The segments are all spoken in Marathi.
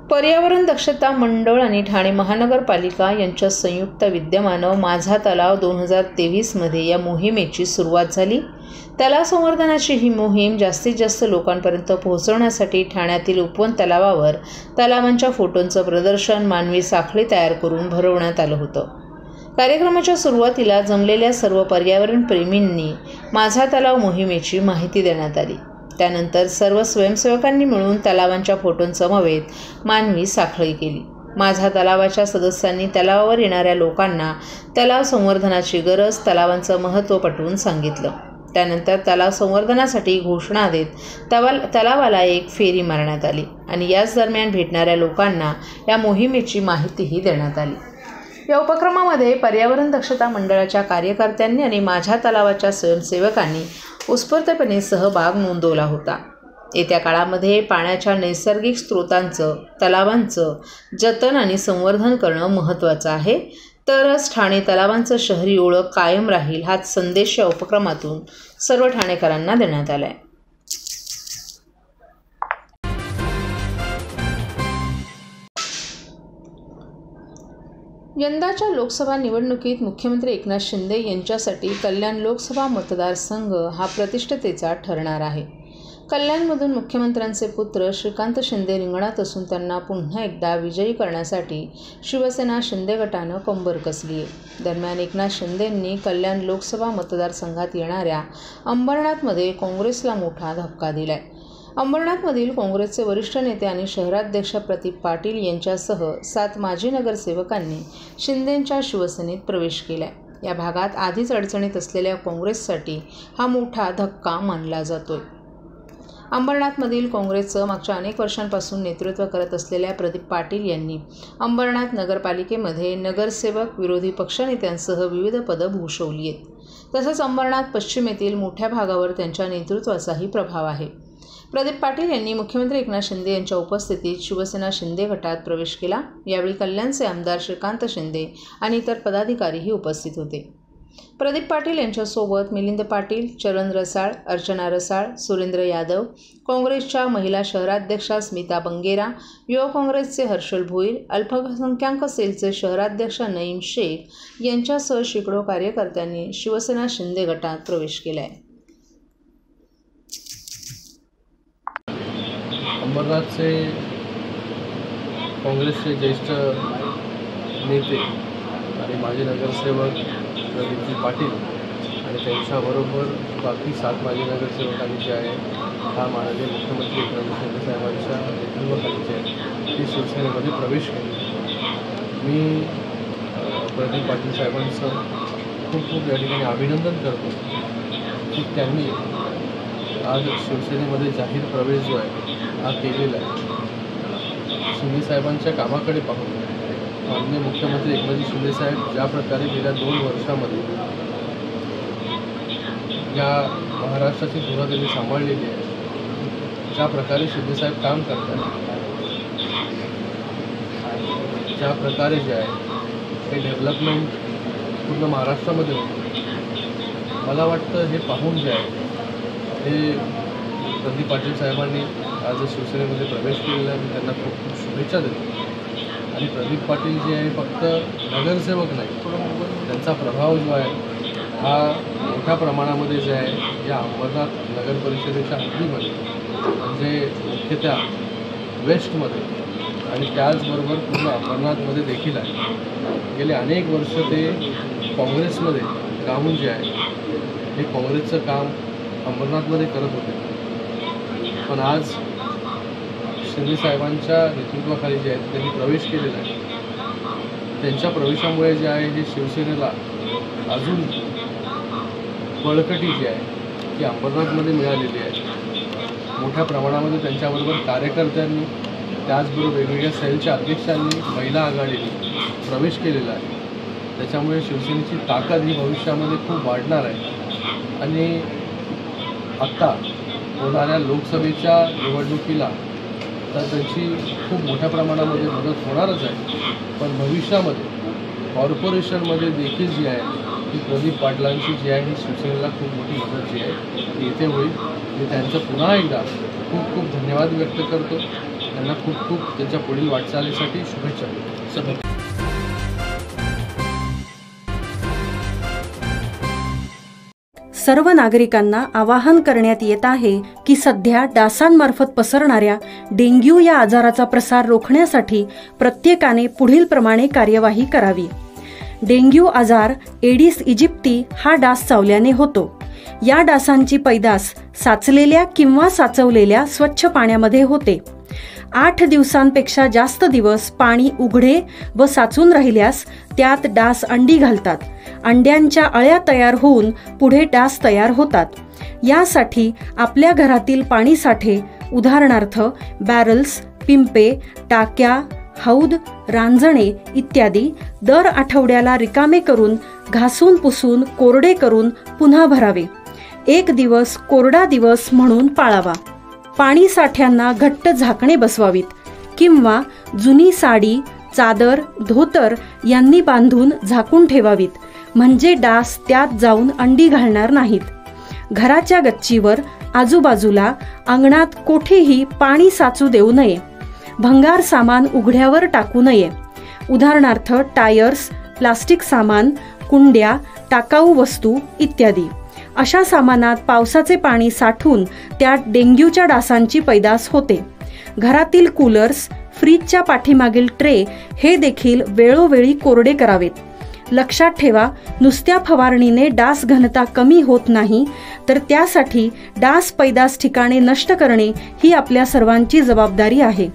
पर्यावरण दक्षता मंडळ आणि ठाणे महानगरपालिका यांच्या संयुक्त विद्यमानं माझा तलाव 2023मध्ये या मोहिमेची सुरुवात झाली। तलाव संवर्धनाची ही मोहीम जास्तीत जास्त लोकांपर्यंत पोहोचवण्यासाठी ठाण्यातील उपवन तलावावर तलावांच्या फोटोंचं प्रदर्शन, मानवी साखळी तयार करून भरवण्यात आलं होतं। कार्यक्रमाच्या सुरुवातीला जमलेल्या सर्व पर्यावरण प्रेमींनी माझा तलाव मोहिमेची माहिती देण्यात आली। त्यानंतर सर्व स्वयंसेवकांनी मिळून तलावांच्या फोटोंसमवेत मानवी साखळी केली। माझा तलावाच्या सदस्यांनी तलावावर येणाऱ्या लोकांना तलाव संवर्धनाची गरज, तलावांचं महत्त्व पटवून सांगितलं। त्यानंतर तलाव संवर्धनासाठी घोषणा देत तलावाला एक फेरी मारण्यात आली आणि याच दरम्यान भेटणाऱ्या लोकांना या मोहिमेची माहितीही देण्यात आली। या उपक्रमामध्ये पर्यावरण दक्षता मंडळाच्या कार्यकर्त्यांनी आणि माझ्या तलावाच्या स्वयंसेवकांनी उत्स्फूर्तपणे सहभाग नोंदवला होता। येत्या काळामध्ये पाण्याच्या नैसर्गिक स्रोतांचं, तलावांचं जतन आणि संवर्धन करणं महत्त्वाचं आहे, तरच ठाणे तलावांचं शहरी ओळख कायम राहील, हाच संदेश या उपक्रमातून सर्व ठाणेकरांना देण्यात आला आहे। यंदाच्या लोकसभा निवडणुकीत मुख्यमंत्री एकनाथ शिंदे यांच्यासाठी कल्याण लोकसभा मतदारसंघ हा प्रतिष्ठेचा ठरणार आहे। कल्याणमधून मुख्यमंत्र्यांचे पुत्र श्रीकांत शिंदे रिंगणात असून त्यांना पुन्हा एकदा विजयी करण्यासाठी शिवसेना शिंदे गटानं कंबर कसली आहे। दरम्यान एकनाथ शिंदेंनी कल्याण लोकसभा मतदारसंघात येणाऱ्या अंबरनाथमध्ये काँग्रेसला मोठा धक्का दिलाय। अंबरनाथमधील काँग्रेसचे वरिष्ठ नेते आणि शहराध्यक्ष प्रदीप पाटील यांच्यासह 7 माजी नगरसेवकांनी शिंदेंच्या शिवसेनेत प्रवेश केलाय। या भागात आधीच अडचणीत असलेल्या काँग्रेससाठी हा मोठा धक्का मानला जातोय। अंबरनाथमधील काँग्रेसचं मागच्या अनेक वर्षांपासून नेतृत्व करत असलेल्या प्रदीप पाटील यांनी अंबरनाथ नगरपालिकेमध्ये नगरसेवक, विरोधी पक्षनेत्यांसह विविध पदं भूषवली आहेत। तसंच अंबरनाथ पश्चिम येथील मोठ्या भागावर त्यांच्या नेतृत्वाचाही प्रभाव आहे। प्रदीप पाटील यांनी मुख्यमंत्री एकनाथ शिंदे यांच्या उपस्थितीत शिवसेना शिंदे गटात प्रवेश केला। यावेळी कल्याणचे आमदार श्रीकांत शिंदे आणि इतर पदाधिकारीही उपस्थित होते। प्रदीप पाटील यांच्यासोबत मिलिंद पाटील, चरण रसाळ, अर्चना रसाळ, सुरेंद्र यादव, काँग्रेसच्या महिला शहराध्यक्षा स्मिता बंगेरा, युवा काँग्रेसचे हर्षल भोईर, अल्पसंख्याक सेलचे शहराध्यक्ष नईम शेख यांच्यासह शेकडो कार्यकर्त्यांनी शिवसेना शिंदे गटात प्रवेश केला आहे। अंबरनाथचे काँग्रेसचे ज्येष्ठ नेते आणि माजी नगरसेवक प्रदीपजी पाटील आणि त्यांच्याबरोबर बाकी 7 माजी नगरसेवकांनी जे आहे हा माननीय मुख्यमंत्री एकनाथ शिंदे साहेबांच्या नेतृत्वाखाली जे आहे ती शिवसेनेमध्ये प्रवेश केला। मी प्रदीप पाटील साहेबांचं खूप या ठिकाणी अभिनंदन करतो की त्यांनी आज शिवसेनेमध्ये जाहीर प्रवेश जो आहे हा केलेला आहे। शिंदे साहेबांच्या कामाकडे पाहून माननीय मुख्यमंत्री एकनाथ शिंदे साहेब ज्या प्रकारे गेल्या 2 वर्षामध्ये या महाराष्ट्राची धुरा त्यांनी सांभाळलेली आहे, ज्या प्रकारे शिंदे साहेब काम करतात, ज्या प्रकारे जे आहे हे डेव्हलपमेंट पूर्ण महाराष्ट्रामध्ये होतं, मला वाटतं हे पाहून जे आहे हे प्रदीप पाटील साहेबांनी आज शिवसेनेमध्ये प्रवेश केलेला आहे। मी त्यांना खूप शुभेच्छा देतो। आणि प्रदीप पाटील जे आहे फक्त नगरसेवक नाही, त्यांचा प्रभाव जो आहे हा मोठ्या प्रमाणामध्ये जे आहे या अंबरनाथ नगर परिषदेच्या हद्दीमध्ये म्हणजे मुख्यतः वेस्टमध्ये आणि त्याचबरोबर पूर्ण अंबरनाथमध्ये देखील आहे। गेले अनेक वर्ष ते काँग्रेसमध्ये राहून जे आहे हे काँग्रेसचं काम अंबरनाथमध्ये करत होते, पण आज शिंदे साहेबांच्या नेतृत्वाखाली जे आहे त्यांनी प्रवेश केलेला आहे। त्यांच्या प्रवेशामुळे जे आहे हे शिवसेनेला अजून बळकटी जी आहे ती अंबरनाथमध्ये मिळालेली आहे। मोठ्या प्रमाणामध्ये त्यांच्याबरोबर कार्यकर्त्यांनी, त्याचबरोबर वेगवेगळ्या सेलच्या अध्यक्षांनी, महिला आघाडीने प्रवेश केलेला आहे। त्याच्यामुळे शिवसेनेची ताकद ही भविष्यामध्ये खूप वाढणार आहे आणि आत्ता होणाऱ्या लोकसभेच्या निवडणुकीला तर त्यांची खूप मोठ्या प्रमाणामध्ये मदत होणारच आहे, पण भविष्यामध्ये कॉर्पोरेशनमध्ये देखील जी आहे ती प्रदीप पाटलांची जी आहे ही शिवसेनेला खूप मोठी मदत जी आहे ती इथे होईल। मी त्यांचं पुन्हा एकदा खूप खूप धन्यवाद व्यक्त करतो। त्यांना खूप खूप त्यांच्या पुढील वाटचालीसाठी शुभेच्छा. सर्व नागरिकांना आवाहन करण्यात येत आहे की सध्या डासांमार्फत पसरणाऱ्या डेंग्यू या आजाराचा प्रसार रोखण्यासाठी प्रत्येकाने पुढीलप्रमाणे कार्यवाही करावी. डेंग्यू आजार एडिस इजिप्ती हा डास चावल्याने होतो. या डासांची पैदास साचलेल्या किंवा साचवलेल्या स्वच्छ पाण्यामध्ये होते. 8 दिवसांपेक्षा जास्त दिवस पाणी उघडे व साचून राहिल्यास त्यात डास अंडी घालतात. अंड्यांच्या अळ्या तयार होऊन पुढे डास तयार होतात. यासाठी आपल्या घरातील पाणीसाठे उदाहरणार्थ बॅरल्स, पिंपे, टाक्या, हौद, रांजणे इत्यादी दर आठवड्याला रिकामे करून घासून पुसून कोरडे करून पुन्हा भरावे. 1 दिवस कोरडा दिवस म्हणून पाळावा. पाणी साठ्यांना घट्ट झाकणे बसवावीत किंवा जुनी साडी, चादर, धोतर यांनी बांधून झाकून ठेवावीत, म्हणजे डास त्यात जाऊन अंडी घालणार नाहीत. घराच्या गच्चीवर, आजूबाजूला, अंगणात कोठेही पाणी साचू देऊ नये. भंगार सामान उघड्यावर टाकू नये. उदाहरणार्थ टायर्स, प्लास्टिक सामान, कुंड्या, टाकाऊ वस्तू इत्यादी. अशा सामानात पावसाचे पाणी साठून त्यात डेंग्यूच्या डासांची पैदास होते. घरातील कूलर्स, फ्रीजच्या पाठीमागील ट्रे हे देखील वेळोवेळी कोरडे करावेत. लक्षात ठेवा, नुसत्या फवारणीने डास घनता कमी होत नाही, तर त्यासाठी डास पैदास ठिकाणे नष्ट करणे ही आपल्या सर्वांची जबाबदारी आहे.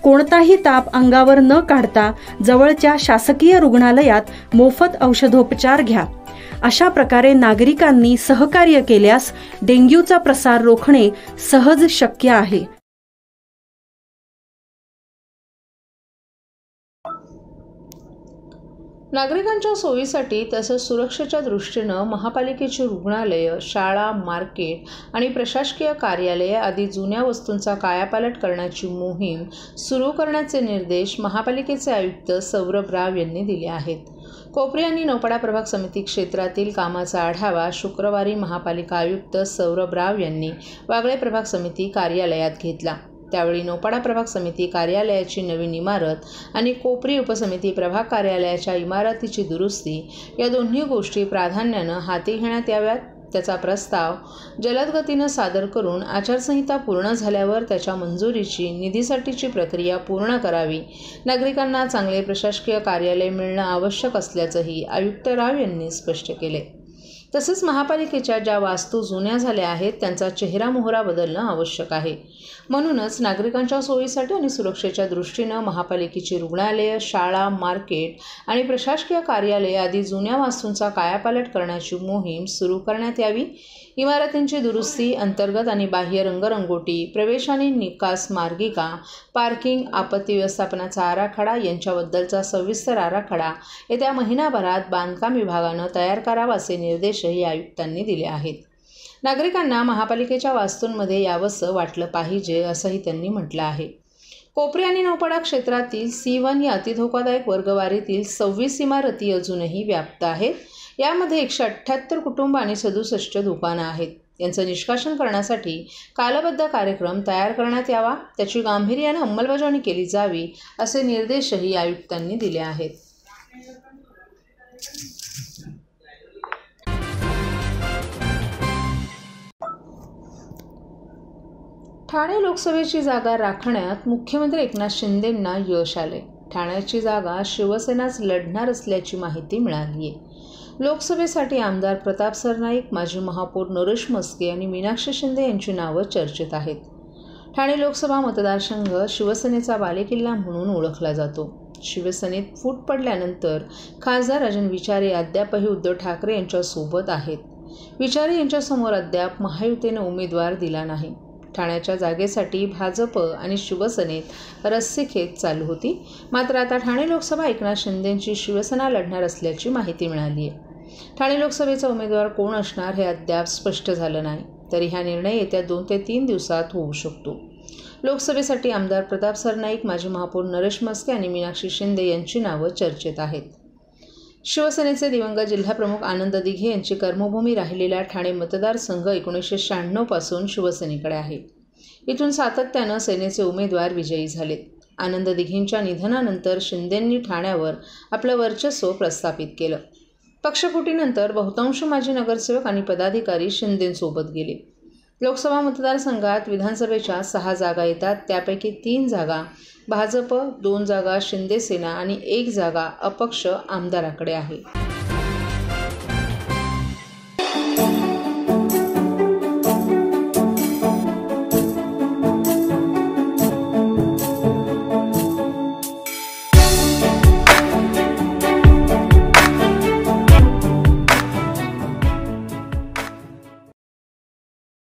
कोणताही ताप अंगावर न काढता जवळच्या शासकीय रुग्णालयात मोफत औषधोपचार घ्या. अशा प्रकारे नागरिकांनी सहकार्य केल्यास डेंग्यूचा प्रसार रोखणे सहज शक्य आहे. नागरिकांच्या सोयीसाठी तसंच सुरक्षेच्या दृष्टीनं महापालिकेची रुग्णालय, शाळा, मार्केट आणि प्रशासकीय कार्यालये आदी जुन्या वस्तूंचा कायापालट करण्याची मोहीम सुरू करण्याचे निर्देश महापालिकेचे आयुक्त सौरभ राव यांनी दिले आहेत. कोपरी आणि नौपाडा प्रभाग समिती क्षेत्रातील कामाचा आढावा शुक्रवारी महापालिका आयुक्त सौरभ राव यांनी वागळे प्रभाग समिती कार्यालयात घेतला. त्यावेळी नौपाडा प्रभाग समिती कार्यालयाची नवीन इमारत आणि कोपरी उपसमिती प्रभाग कार्यालयाच्या इमारतीची दुरुस्ती या दोन्ही गोष्टी प्राधान्यानं हाती घेण्यात याव्यात, त्याचा प्रस्ताव जलद गतीनं सादर करून आचारसंहिता पूर्ण झाल्यावर त्याच्या मंजुरीची, निधीसाठीची प्रक्रिया पूर्ण करावी. नागरिकांना चांगले प्रशासकीय कार्यालय मिळणं आवश्यक असल्याचंही आयुक्त राव यांनी स्पष्ट केले. तसेच महापालिकेच्या ज्या वास्तू जुन्या झाल्या आहेत त्यांचा चेहरामोहरा बदलणं आवश्यक आहे. म्हणूनच नागरिकांच्या सोयीसाठी आणि सुरक्षेच्या दृष्टीनं महापालिकेची रुग्णालय, शाळा, मार्केट आणि प्रशासकीय कार्यालय आदी जुन्या वास्तूंचा कायापालट करण्याची मोहीम सुरू करण्यात यावी. इमारतींची दुरुस्ती, अंतर्गत आणि बाह्य रंगरंगोटी, प्रवेश आणि निकास मार्गिका, पार्किंग, आपत्ती व्यवस्थापनाचा आराखडा यांच्याबद्दलचा सविस्तर आराखडा येत्या महिनाभरात बांधकाम विभागानं तयार करावा असे निर्देशही आयुक्तांनी दिले आहेत. नागरिकांना महापालिकेच्या वास्तूंमध्ये यावंसं वाटलं पाहिजे असंही त्यांनी म्हटलं आहे. कोपरी आणि नौपाडा क्षेत्रातील C1 या अतिधोकादायक वर्गवारीतील 26 इमारती अजूनही व्याप्त आहेत. यामध्ये 178 कुटुंब आणि 67 दुकानं आहेत. यांचं निष्कासन करण्यासाठी कालबद्ध कार्यक्रम तयार करण्यात यावा, त्याची गांभीर्यानं अंमलबजावणी केली जावी असे निर्देशही आयुक्तांनी दिले आहेत. ठाणे लोकसभेची जागा राखण्यात मुख्यमंत्री एकनाथ शिंदेंना यश आले. ठाण्याची जागा शिवसेनाच लढणार असल्याची माहिती मिळाली आहे. लोकसभेसाठी आमदार प्रताप सरनाईक, माजी महापौर नरेश म्हस्के आणि मीनाक्षी शिंदे यांची नावं चर्चेत आहेत. ठाणे लोकसभा मतदारसंघ शिवसेनेचा बालेकिल्ला म्हणून ओळखला जातो. शिवसेनेत फूट पडल्यानंतर खासदार राजन विचारे अद्यापही उद्धव ठाकरे यांच्यासोबत आहेत. विचारे यांच्यासमोर अद्याप महायुतीने उमेदवार दिला नाही. ठाण्याच्या जागेसाठी भाजप आणि शिवसेनेत रस्सीखेच चालू होती. मात्र आता ठाणे लोकसभा एकनाथ शिंदेंची शिवसेना लढणार असल्याची माहिती मिळाली आहे. ठाणे लोकसभेचा उमेदवार कोण असणार हे अद्याप स्पष्ट झालं नाही. तरी हा निर्णय येत्या 2 ते 3 दिवसात होऊ शकतो. लोकसभेसाठी आमदार प्रताप सरनाईक, माजी महापौर नरेश म्हस्के आणि मीनाक्षी शिंदे यांची नावं चर्चेत आहेत. शिवसेनेचे दिवंगत जिल्हाप्रमुख आनंद दिघे यांची कर्मभूमी राहिलेला ठाणे मतदारसंघ 1996 पासून शिवसेनेकडे आहे. इथून सातत्यानं सेनेचे उमेदवार विजयी झालेत. आनंद दिघींच्या निधनानंतर शिंदेंनी ठाण्यावर आपलं वर्चस्व प्रस्थापित केलं. पक्षफुटीनंतर बहुतांश माजी नगरसेवक आणि पदाधिकारी शिंदेंसोबत गेले. लोकसभा मतदारसंघात विधानसभेच्या 6 जागा येतात. त्यापैकी 3 जागा भाजप, 2 जागा शिंदे सेना आणि 1 जागा अपक्ष आमदाराकडे आहे.